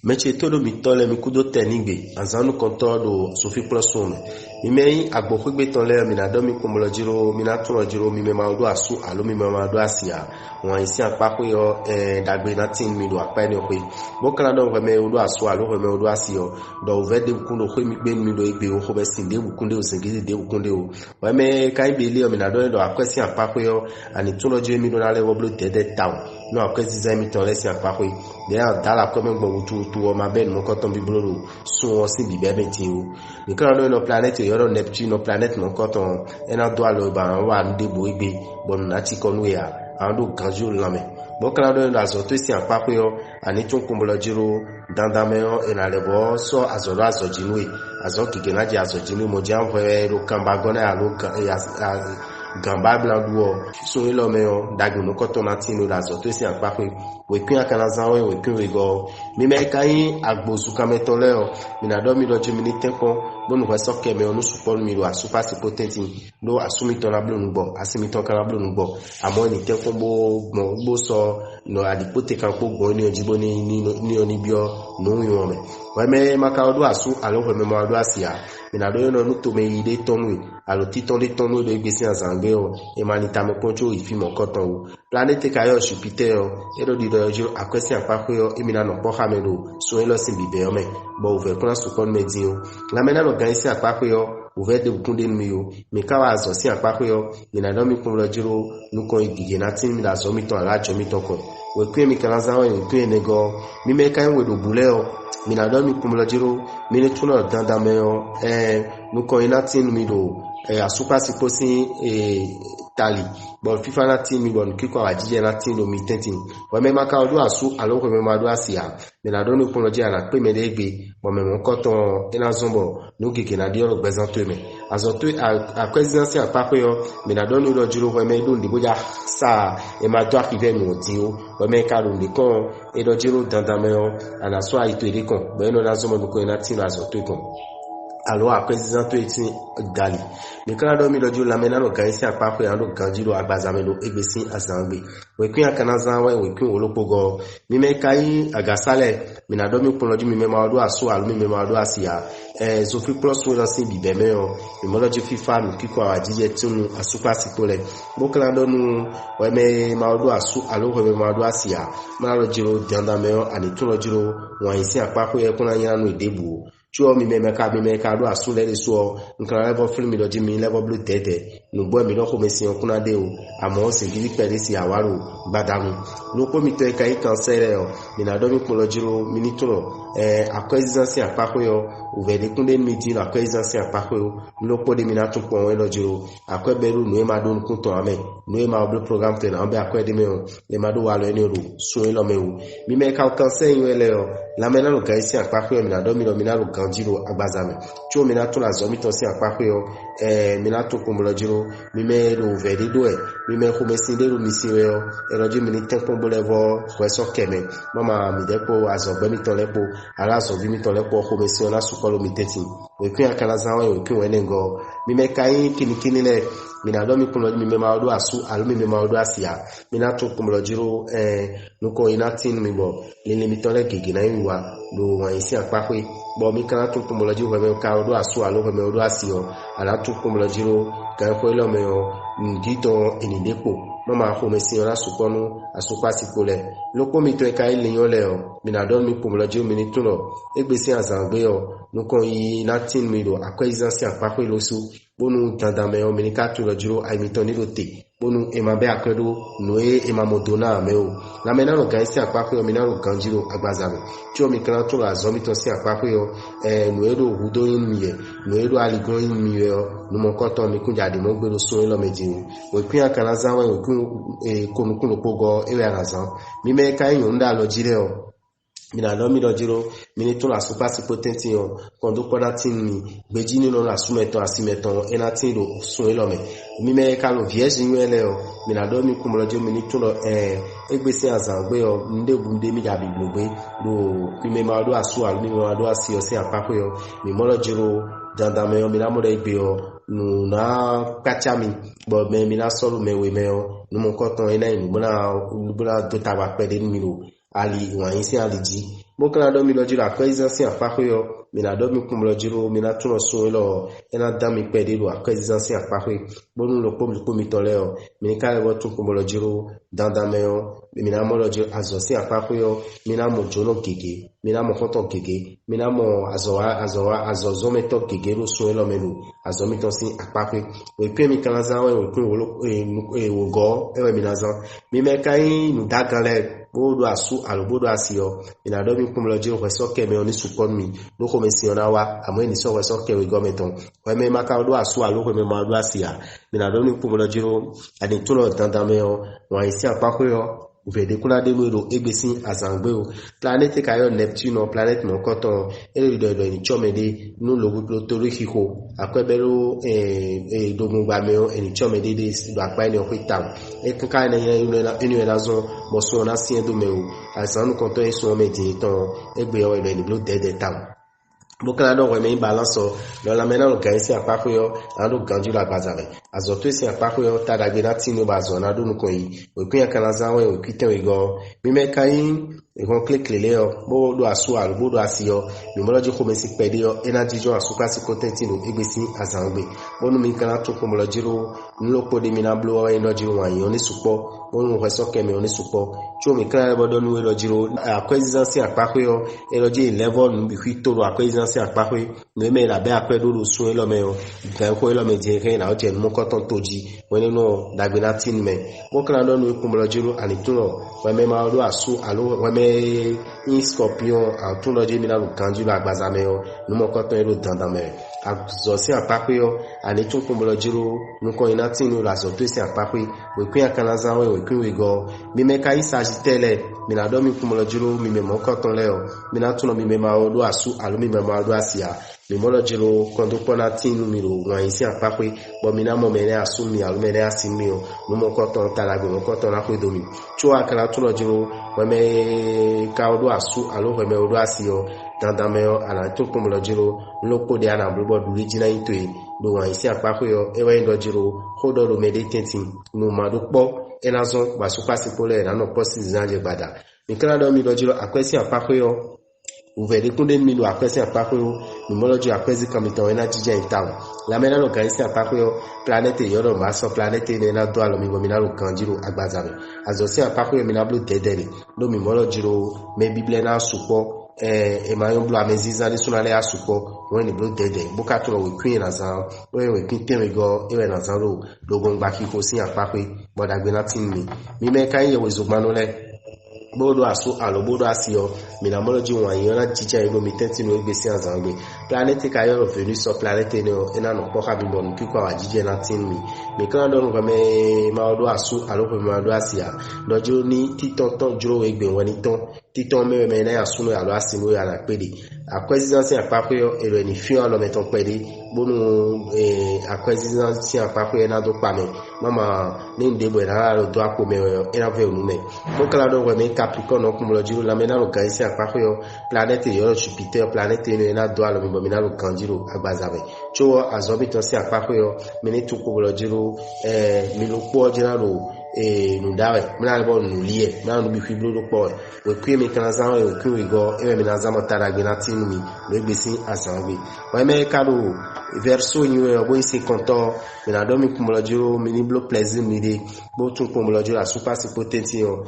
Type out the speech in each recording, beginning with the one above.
Meche todo mi tole mi kudo tenigbe azanu konto do sofi plosume mi mei agbo kwegbe tonle mi na do mi kumolo jiro mi na tun jiro mi me ma do asu alo mi me ma do asia won isi apapo yo dagbe na tin mi do apa ni ope bo kana do me do asu alo me do asio do vede kundo kwe mi gbe mi do egbe o ko be sinde bukunde o singide de bukunde o wa me kai be le mi na do akwesi apapo yo ani tun jiro mi do na le wo blo dede town no akwesi za mi tonle si apapo de dala ko me gbo tu o ma ben mo ko ton bibloro sun o sin bi bebe tin o ni kan do no planet yo Neptune no planet mo ko ton ena do alo ba wa nde bo igbe bon na ti konu ya ando ganjo lame bo kan do no azoto si apapo yo ani tun kumbolo jiro dandame yo ena lebo so azoro azojinu azo kike na je azojinu mo jan fwe ro kamba gona alo gamba blanduo so ilo meyo dagunu ko to na tinu razo to si apapo we kun akana zanwe we kun we go mi me kai agbosu kameto leo mi na do mi do jimi ni tempo bonu ko so ke me onu support mi ro asupa si potenti do asumi to na blonu gbo asimi to kan blonu gbo amo ni tempo bo so no adipote kan po gbo ni ojibo ni oni bio no wi me we me maka odo asu alo we me ma do asia mi na do no to me ide tonu alo titon de tonu do igbesi azangbe o emanita me poncho ifimo koton o planete kayo Jupiter o ero di do jo akwesi apapo yo emina no po hamelo so elo sin bibe o me bo over plan support medin o la mena no gan si apapo yo over de bukunde mi o mi kawa azo si apapo yo mi na do mi kunlo jiro nukon igige na tin mi la zo mi ton ala jo mi ton ko we kwe mi kala zawo we kwe nego mi me kan we do bule o mi na do mi kunlo jiro mi ne tuno danda me o nukon ina tin mi do asupa si posi tali bon fifa na tin mi bon kiko ajije na tin lo mi tentin wa me maka odo asu alo ko me ma do asia me na do ni kunlo je ana pe me de gbe bo me mo koton ina zombo no kike na dio lo gbezanto me azoto akwesiansi apapo yo me na do ni lo jiro wa me do ndi boja sa e ma do akive no ti o wa me ka lo ndi kon e do jiro dandan me yo ana so aito ede kon bo no na zombo no ko ina tin azoto kon alo akwesian to etin gali mi kana do mi lojo lamena no gan si apapo ya no ganjiro agbazamelo egbesi azangbe we kun akana zanwe we kun olopogo mi me kai agasale mi na do mi polojo mi me ma do aso alo mi me ma do asia zofi plus we na sin bibe me o mi mo lojo fifa mi kiko ajije tunu asupa sipole bo kana do nu we me ma do aso alo we me ma do asia ma lojo danda me o ani tun lojo won isi apapo ye kuna yan no idebu chuo mi meka do asule le so nkan level film mi do jimi level blue tete no bo mi do ko mesi okuna de o amo se gidi pere si awaro gbadamu no ko mi to e kai cancer o mi na do mi polo jiro minitoro akwesiansi apapo yo uvede kunde mi di akwesiansi apapo yo no po de mi na tun po won lo jiro akweberu no e ma do nkun to ame no e ma blue program te na be akwede me o le ma do wa lo eni ro so e lo me o mi meka cancer yin ele o la mena no kai si apapo yo mi na do mi na lo ganjiro agbazame chuo mi na tun azo mi to si apapo yo mi na tun kumlo jiro mi me lo uvede do mi me ko mesin de ro mi si yo e lo mi ni tempo bo level question keme mama mi depo azogbe mi to lepo ala so vi mi to lepo ko mesin na su kolo mi tetin we kun akala zanwa we kun wenengo mi me kai kinikini le mi na do mi kunlo mi me ma do asu alo mi me ma do asia mi na tun kumlo jiro nuko ina tin mi bo le mi to le gege na yiwa lo wan isi apapo bo mi kana tun kumlo jiro me ka do asu alo me do asio ala tun kumlo jiro kan ko lo me o ngito enidepo mama ko mesi ora suponu asupa sipole loko mi to e kai leyan le o mi na do mi kumlo jiro mi ni tuno egbesi azangbe o nuko yi na tin mi do akwesiansi apapo lo su bonu dandame o mi ni ka tu lo jiro ai mi to ni lo te bonu e ma be akwedo no e ma modona me o la mena no gan si apapo yo mi na ro ganjiro agbazame ti o mi kan to la zo mi to si apapo yo no e ro hudo yin mi ye no e ro aligon yin mi ye no mo ko to mi kun jade mo gbe lo so lo meji o pin akana zanwa o kun konukun lo pogo e we arazan mi me kai yun da lo jire o mi na do mi do jiro mi ni to la super potenti yo kondo poda tin mi gbeji ni no la sumeton asimeton enatin do sun elo me mi me ka lo vierge yin ele o mi na do mi kumlo jo mi ni to lo egbesi azangbe o nde bu nde mi ja bi gbogbe do mi me ma do asu alu mi ma do asi o si apapo yo mi mo lo jiro dandame yo mi na mo de gbe o nu na kacha mi bo me mi na solo me we me o nu mo ko ton ina ni mo na do ta wa pe de mi ro ali wan yin si aliji bokana do mi lo jiro akwezansi apakoyo mina do mi kumlo jiro mina tuno so lo ena dami pede lo akwezansi apakoyo bonu lo pom mi toleo mi ka le tu kumlo jiro dandameo mina mo lo jiro azosi apakoyo mina mo jono gege mina mo koto gege mina mo azozo meto gege lo so lo menu azomi to si apakoyo we pe mi kalaza we pe wo go ewe mina zan mi me kai nu dagale bodo asu alobodo asio ina do mi kumlo jiro weso ke me oni support mi lo ko me siona wa amo ni so weso ke we gometon we me maka do asu alo ko me ma do asia ina do mi kumlo jiro ani tulo dandame o wa isi apakoyo uvede kuna de lo egbesi azangbe o planète kayo Neptune o planète mon koton ele do ni chomede nu lo gbo tori hiko akwebelo dogun gba me o eni chomede de do apa ni o hitam e kan na yen na zo mo so na sien do me o azanu konton so me di ton egbe o ele ni blo de tam bokana do reme balance lo la mena lo gaisi apakoyo ando ganju la bazare azoto esi apakoyo tadagbe na tinu bazona do nukon yi okun kanaza we okiten we go mi me kai ekon click leo bo do asu alu bo do asiyo mi moloji ko me si pede yo energy jo asuka si content no egbesi azangbe bonu mi kana to ko moloji ro nlopo de mi na blow energy wan yi oni supo bonu we so ke mi oni supo cho mi kana bo do nu we lo jiro akwezansi apakoyo eloji level nu bi kwitoro akwezansi apakoyo no me la be akwedo ro sun elo me o gan ko elo me je ke na o je mo koton toji woni no dagbe na tin me mo kana do nu ko moloji ro ani tuno we me ma do asu alo we me in scorpion en tout le mina lu kanju la gbazame o nu mo koton elo dandame azosi apakoyo ani tun ko molo jiro nu ko ina tin la so to si apakoyo we kun akanaza we kun we go mi me kai sagitele mina do mi ko molo jiro mi me mo koton le o mina tun mi me ma o do asu alo mi me ma do asia mi molo jiro kondo pona tin mi ro wan isi apakoyo bo mina mo me ne asu mi alo me ne asimi o nu mo koton talagbe mo koton la ko do mi cho akana tun lo jiro we me ka o do asu alo we me o do asio dandameo ala to ko molo jiro loko de ana blubo du regina into do wan isi apakoyo ewe ndo jiro hodo lo meditating no madu po enazo ba supa sipole na no post zanje gbada mi kana do mi do jiro akwesi apakoyo uvede kunde mi do akwesi apakoyo mi molo jiro akwesi kamito energy je town la mena lo gaisi apakoyo planete yoro ma so planete ne na do alo mi gomina lo kanjiro agbazame azosi apakoyo mi na blu dedere do mi molo jiro me bible na supo emayon blo ameziza ni sunale asupo woni blo dede buka to we queen na zan we queen temi go ewe na zan ro logon gba kiko sin apape bodagbe na tin mi me kan ye we zogmanole bodo asu alo bodo asio mina moloji wan yon na chicha ego mi tenti no egbesi azangbe planete ka yo venu so planete no ena no poka bi bon kiko wa jije na tin mi kan do ngo me ma odo asu alo ko ma do asia dojo ni titon juro egbe woni ton titon me na asu no alo asinu ya na pede akwezansi apakoyo ero ni fion lo meton pede bonu akwezansi apakoyo na do pa me mama ni ndebo na lo do apo me era ve onu me mo kala do ngo me Capricorne comme le jiro la mena lo gaisi apakoyo planète yo Jupiter planète no na do alo mi bomina lo kanjiro agbazabe cho azobi to si apakoyo meni to ko lo jiro mi lo po jira lo nu dawe mena lo nu lie na no bi fi blo lo po we kwi mi kan zan we kwi we go e mi na zan motara gbe na tin mi lo gbesi asanwe we me kado verso ni we bo isi konto mena do mi kumlo jiro mini blo plaisir mi de bo tun kumlo jiro a super potenti o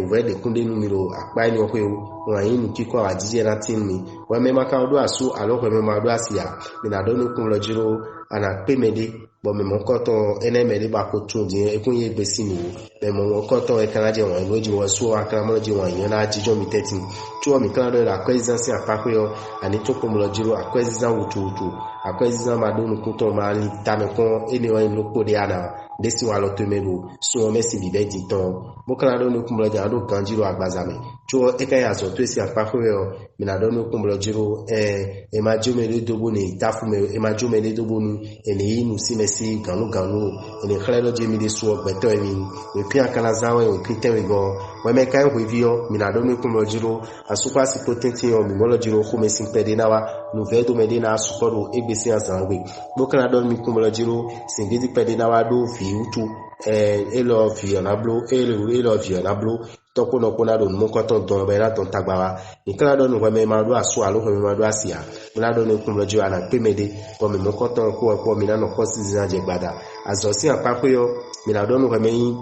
we de kunde numero apa ni o pe o wan yin kiko ajije na tin mi we me maka do asu alo ko me ma do asia mena do ni kumlo jiro ana pe mede bo me mo koton ene mede ba ko tun din ekun ye gbesi mi me mo koton e kan aje wan loji wo so akara mo ji wan yan na ajijo mi 13 tuo mi kan do la kwezansi apakoyo ani to kumlo jiro akwezan wutu akwezan madonu kuto ma li tamekon ene wa in lopo de ana desi wa lo temelo so mesi bibe di ton bokala do no kumlo ja do kanjiro agbazame cho ekaya zo to esi apakoyo mi na do no kumlo jiro e ma jomele dobo ni tafu me e ma jomele dobo ni ene inu si mesi ganu ene khlelo jemi de so gbeto emi we pia kala zawe we kiten we go we me kan we vio mi na do no kumlo jiro asupa si potenti o mi molo jiro ko mesi pede na wa no vedo medina asukoro egbesi azangwe bokala do mi kumlo jiro singidi pede na wa do fi utu elo vionablo toko no kona do mo ko ton don be na ton tagbara ni kala do no me ma do aso alo me ma do asia me na do no kun jo ana pe mede ko me mo ko ton ko mi na no ko si zan je gbada azo si apapo yo me na do no me yin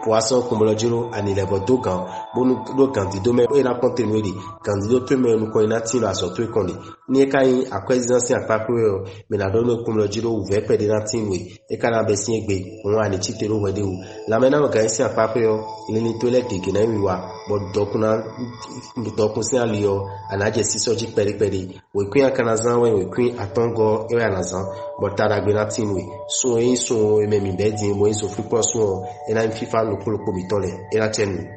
poisson kumolojiro anilebo dogan bonu do candido me e na contenu di candido to me no ko ina tin aso to ikon ni e kan akwezansi apapo yo me na do no kumolojiro uve pe de na tin we e kan abesin egbe won ani chitero wede o la me na no kan si apapo yo ile ni to le keke na wiwa bo dokun si aliyo anaje si soji peri we kun akanazan we kun atongo e anazan bo taragbe na tin we so e so e me mi bedin mo so fipo so e na fifa lopolopo bitole e la tienne